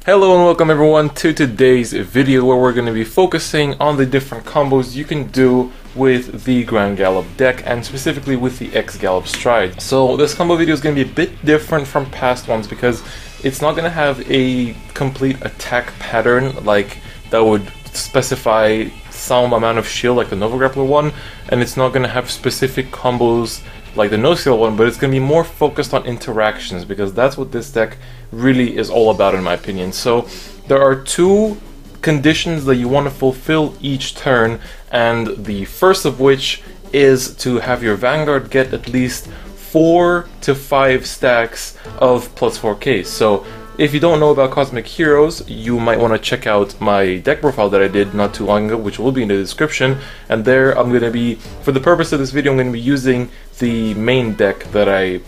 Hello and welcome everyone to today's video where we're going to be focusing on the different combos you can do with the Grand Gallop deck and specifically with the X-gallop stride. So this combo video is going to be a bit different from past ones because it's not going to have a complete attack pattern like that would specify some amount of shield like the Nova Grappler one, and it's not going to have specific combos like the no-skill one, but it's going to be more focused on interactions because that's what this deck really is all about in my opinion. So there are two conditions that you want to fulfill each turn, and the first of which is to have your Vanguard get at least 4 to 5 stacks of plus 4k. So if you don't know about Cosmic Heroes, you might want to check out my deck profile that I did not too long ago, which will be in the description. And there I'm going to be, for the purpose of this video, I'm going to be using the main deck that I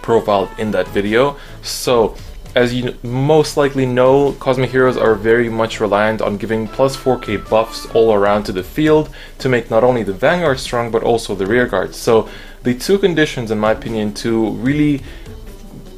profiled in that video. So, as you most likely know, Cosmic Heroes are very much reliant on giving plus 4k buffs all around to the field to make not only the Vanguard strong, but also the rearguard. So, the two conditions, in my opinion, to really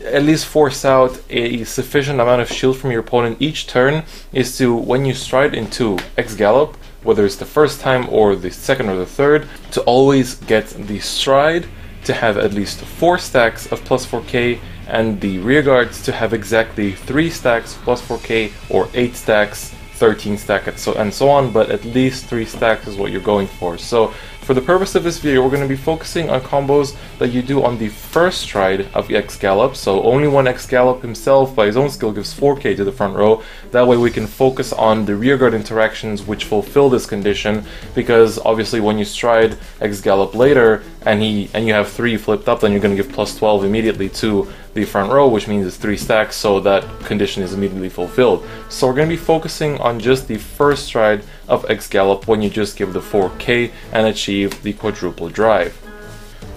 at least force out a sufficient amount of shield from your opponent each turn is to, when you stride into X-gallop, whether it's the first time or the second or the third, to always get the stride to have at least 4 stacks of plus 4k and the rearguards to have exactly 3 stacks plus 4k or 8 stacks, 13 stacks, and so on, but at least 3 stacks is what you're going for. So for the purpose of this video, we're going to be focusing on combos that you do on the first stride of X-gallop. So only one X-gallop himself by his own skill gives 4k to the front row. That way we can focus on the rearguard interactions which fulfill this condition, because obviously when you stride X-gallop later and you have 3 flipped up, then you're going to give plus 12 immediately to the front row, which means it's 3 stacks, so that condition is immediately fulfilled. So we're going to be focusing on just the first stride of X-gallop when you just give the 4k and achieve the quadruple drive.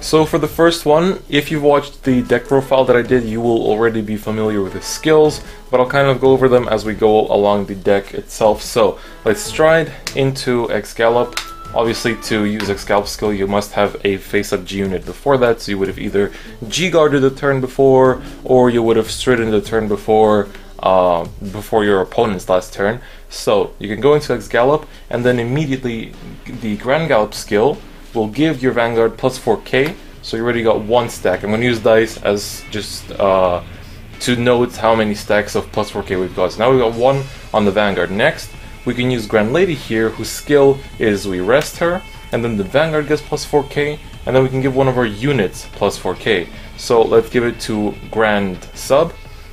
So for the first one, if you've watched the deck profile that I did, you will already be familiar with the skills, but I'll kind of go over them as we go along the deck itself. So let's stride into X-gallop. Obviously, to use X-gallop skill, you must have a face-up G unit before that, so you would have either G-guarded the turn before, or you would have stridden the turn before your opponent's last turn. So you can go into X-gallop, and then immediately the Grand Gallop skill will give your Vanguard plus 4k, so you already got 1 stack. I'm going to use dice as just to note how many stacks of plus 4k we've got. So now we've got 1 on the Vanguard. Next, we can use Grand Lady here, whose skill is we rest her, and then the Vanguard gets plus 4k, and then we can give one of our units plus 4k. So let's give it to Grand Sub,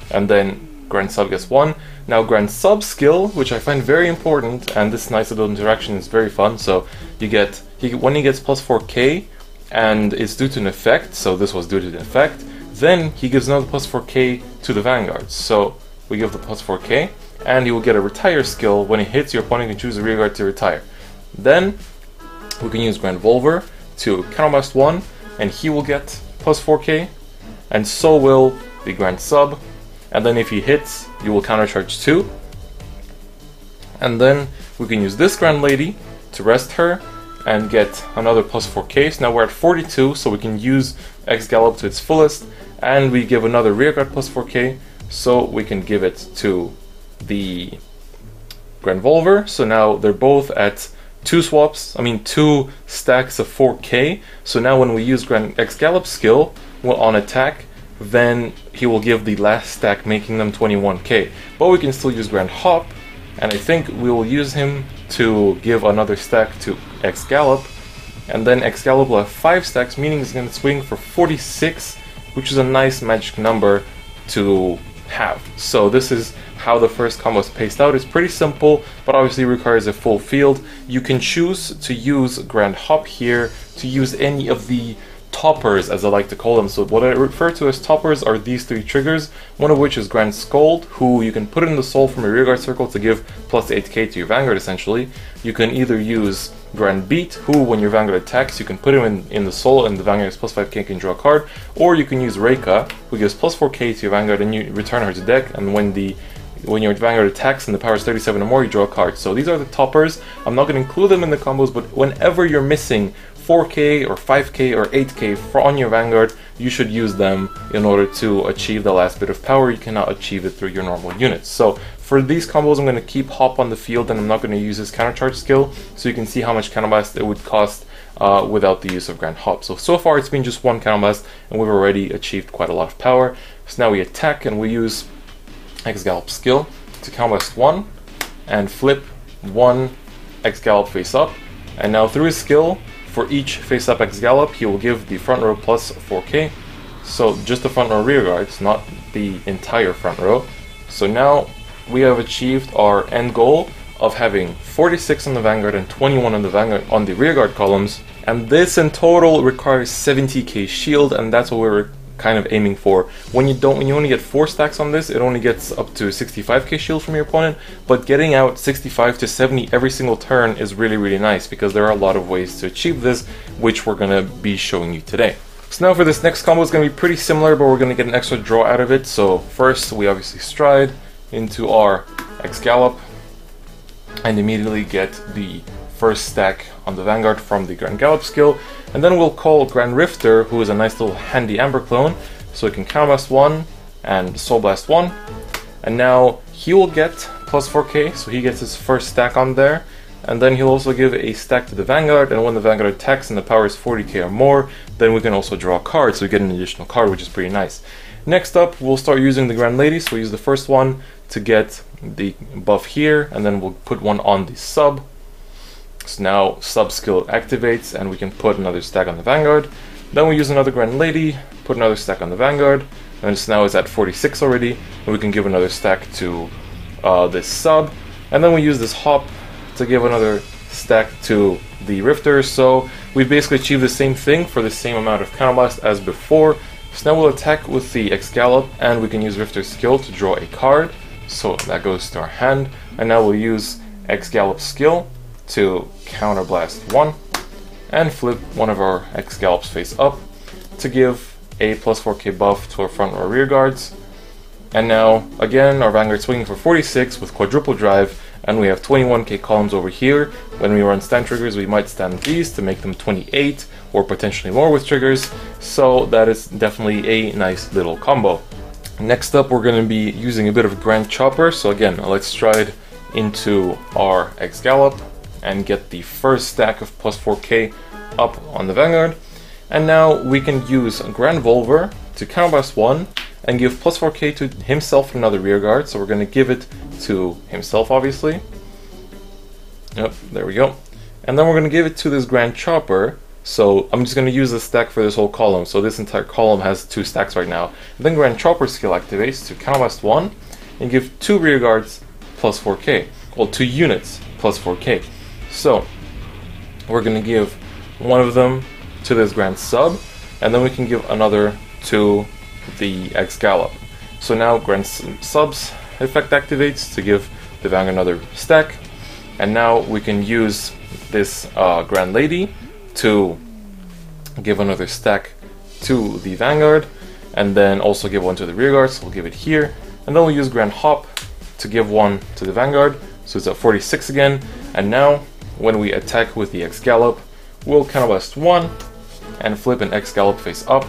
and then Grand Sub gets 1. Now Grand Sub skill, which I find very important, and this nice little interaction is very fun, so you get, when he gets plus 4k, and it's due to an effect, so this was due to the effect, then he gives another plus 4k to the Vanguard. So we give the plus 4k, and he will get a retire skill. When he hits, your opponent can choose a rearguard to retire. Then we can use Grand Volver to counterblast 1, and he will get plus 4k, and so will the Grand Sub. And then if he hits, you will countercharge 2. And then we can use this Grand Lady to rest her and get another plus 4k. So now we're at 42, so we can use X-gallop to its fullest, and we give another rearguard plus 4k, so we can give it to the Grand Volver. So now they're both at 2 stacks of 4k. So now when we use Grand X-gallop skill on attack, then he will give the last stack, making them 21k. But we can still use Grand Hop, and I think we will use him to give another stack to X-gallop, and then X-gallop will have 5 stacks, meaning he's going to swing for 46, which is a nice magic number to have. So this is how the first combo is paced out. It's pretty simple, but obviously requires a full field. You can choose to use Grand Hop here, to use any of the toppers, as I like to call them. So what I refer to as toppers are these 3 triggers, one of which is Grand Scold, who you can put in the soul from a rearguard circle to give plus 8k to your Vanguard essentially. You can either use Grand Beat, who when your Vanguard attacks you can put him in the soul and the Vanguard gets plus 5k and can draw a card, or you can use Reika, who gives plus 4k to your Vanguard and you return her to deck, and when your Vanguard attacks and the power is 37 or more, you draw a card. So these are the toppers. I'm not going to include them in the combos, but whenever you're missing 4k or 5k or 8k on your Vanguard, you should use them in order to achieve the last bit of power. You cannot achieve it through your normal units. So for these combos, I'm going to keep Hop on the field, and I'm not going to use his countercharge skill, so you can see how much counterblast it would cost without the use of Grand Hop. So far it's been just one counterblast, and we've already achieved quite a lot of power. So now we attack, and we use X-gallop skill to counterblast 1 and flip 1 X-gallop face up. And now through his skill, for each face up X-gallop, he will give the front row plus 4k. So just the front row rear guards, not the entire front row. So now we have achieved our end goal of having 46 on the Vanguard and 21 on the Vanguard on the rear guard columns. And this in total requires 70k shield, and that's what we're kind of aiming for. When you only get 4 stacks on this, it only gets up to 65k shield from your opponent, but getting out 65 to 70 every single turn is really nice, because there are a lot of ways to achieve this, which we're going to be showing you today. So now for this next combo, it's going to be pretty similar, but we're going to get an extra draw out of it. So first we obviously stride into our X-gallop and immediately get the first stack on the Vanguard from the Grand Gallop skill, and then we'll call Grand Rifter, who is a nice little handy Amber clone, so he can counterblast 1 and Soul Blast 1, and now he will get plus 4k, so he gets his first stack on there, and then he'll also give a stack to the Vanguard, and when the Vanguard attacks and the power is 40k or more, then we can also draw a card, so we get an additional card, which is pretty nice. Next up, we'll start using the Grand Lady, so we'll use the first one to get the buff here, and then we'll put one on the sub. So now sub skill activates, and we can put another stack on the Vanguard. Then we use another Grand Lady, put another stack on the Vanguard, and now it's at 46 already, and we can give another stack to this sub. And then we use this Hop to give another stack to the Rifter, so we basically achieved the same thing for the same amount of counterblast as before. So now we'll attack with the X-gallop, and we can use Rifter's skill to draw a card, so that goes to our hand. And now we'll use X-gallop skill to counterblast 1 and flip one of our X-gallops face up to give a plus 4k buff to our front or rear guards. And now again our Vanguard swinging for 46 with quadruple drive, and we have 21k columns over here. When we run stand triggers, we might stand these to make them 28 or potentially more with triggers, so that is definitely a nice little combo. Next up, we're going to be using a bit of Grand Chopper, so again, let's stride into our X-gallop and get the first stack of plus 4k up on the Vanguard. And now we can use Grand Volver to counterblast 1 and give plus 4k to himself and another rear guard, so we're going to give it to himself obviously. Yep, there we go. And then we're going to give it to this Grand Chopper, so I'm just going to use the stack for this whole column, so this entire column has 2 stacks right now. And then Grand Chopper skill activates to counterblast 1 and give 2 rear guards plus 4k, well 2 units plus 4k. So we're going to give one of them to this Grand Sub, and then we can give another to the X-gallop. So now Grand Sub's effect activates to give the Vanguard another stack, and now we can use this Grand Lady to give another stack to the Vanguard, and then also give one to the rear guard, so we'll give it here, and then we'll use Grand Hop to give one to the Vanguard, so it's at 46 again. And now when we attack with the X-gallop, we'll counterblast 1 and flip an X-gallop face up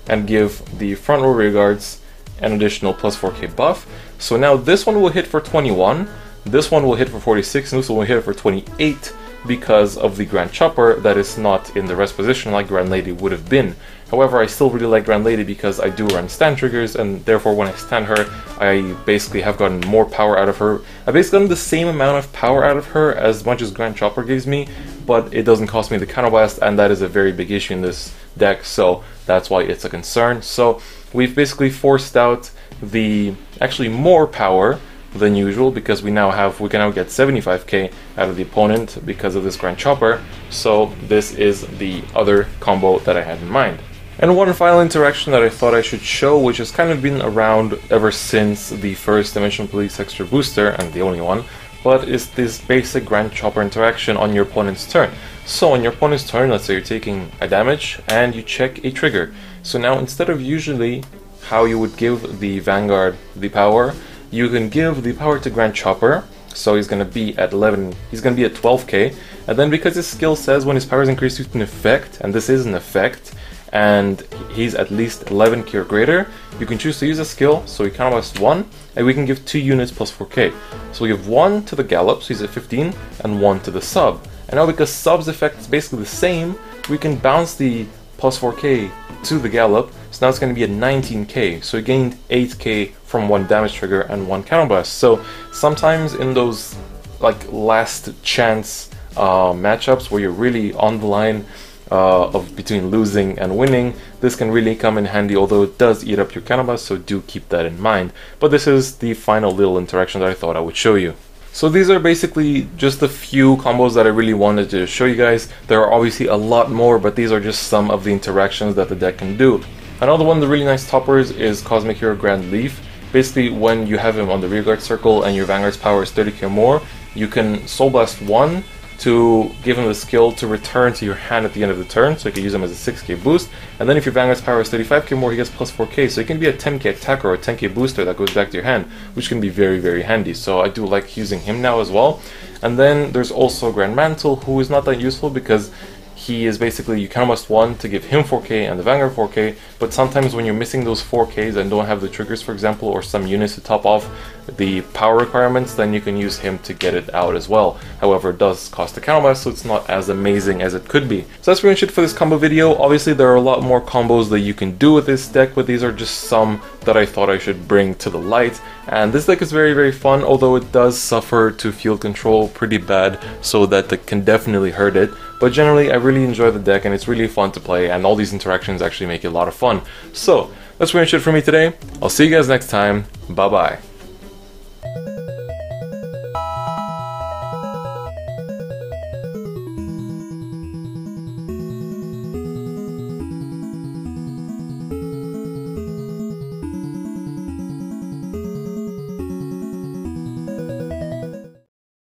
and give the front row rear guards an additional plus 4k buff. So now this one will hit for 21, this one will hit for 46, and this one will hit for 28 because of the Grand Chopper that is not in the rest position like Grand Lady would have been. However, I still really like Grand Lady because I do run stand triggers, and therefore when I stand her, I basically have gotten more power out of her. I've basically gotten the same amount of power out of her as much as Grand Chopper gives me, but it doesn't cost me the counterblast, and that is a very big issue in this deck, so that's why it's a concern. So we've basically forced out the actually more power than usual, because we can now get 75k out of the opponent because of this Grand Chopper. So this is the other combo that I had in mind. And one final interaction that I thought I should show, which has kind of been around ever since the first Dimensional Police Extra Booster, and the only one, but is this basic Grand Chopper interaction on your opponent's turn. So on your opponent's turn, let's say you're taking a damage and you check a trigger. So now instead of usually how you would give the Vanguard the power, you can give the power to Grand Chopper, So he's gonna be at 11. He's gonna be at 12k, and then because his skill says when his power is increased due to an effect, and this is an effect, and he's at least 11k or greater, you can choose to use a skill. So he counterblast 1, and we can give 2 units plus 4k. So we give 1 to the Gallop, so he's at 15, and 1 to the Sub. And now because Sub's effect is basically the same, we can bounce the plus 4k to the Gallop, so now it's going to be at 19k. So he gained 8k from 1 damage trigger and 1 counterblast. So sometimes in those like last chance matchups where you're really on the line of between losing and winning, this can really come in handy, although it does eat up your counterblast, so do keep that in mind. But this is the final little interaction that I thought I would show you. So these are basically just a few combos that I really wanted to show you guys. There are obviously a lot more, but these are just some of the interactions that the deck can do. Another one of the really nice toppers is Cosmic Hero Grand Leaf. Basically, when you have him on the rearguard circle and your Vanguard's power is 30k or more, you can Soul Blast 1 to give him the skill to return to your hand at the end of the turn, so you can use him as a 6k boost. And then if your Vanguard's power is 35k or more, he gets plus 4k, so he can be a 10k attacker or a 10k booster that goes back to your hand, which can be very, very handy. So I do like using him now as well. And then there's also Grand Mantle, who is not that useful because he is basically, you counterblast 1 to give him 4k and the Vanguard 4k, but sometimes when you're missing those 4ks and don't have the triggers, for example, or some units to top off the power requirements, then you can use him to get it out as well. However, it does cost a counterblast, so it's not as amazing as it could be. So that's pretty much it for this combo video. Obviously, there are a lot more combos that you can do with this deck, but these are just some that I thought I should bring to the light. And this deck is very, very fun, although it does suffer to field control pretty bad, so that can definitely hurt it. But generally, I really enjoy the deck, and it's really fun to play, and all these interactions actually make it a lot of fun. So, that's pretty much it for me today. I'll see you guys next time. Bye-bye.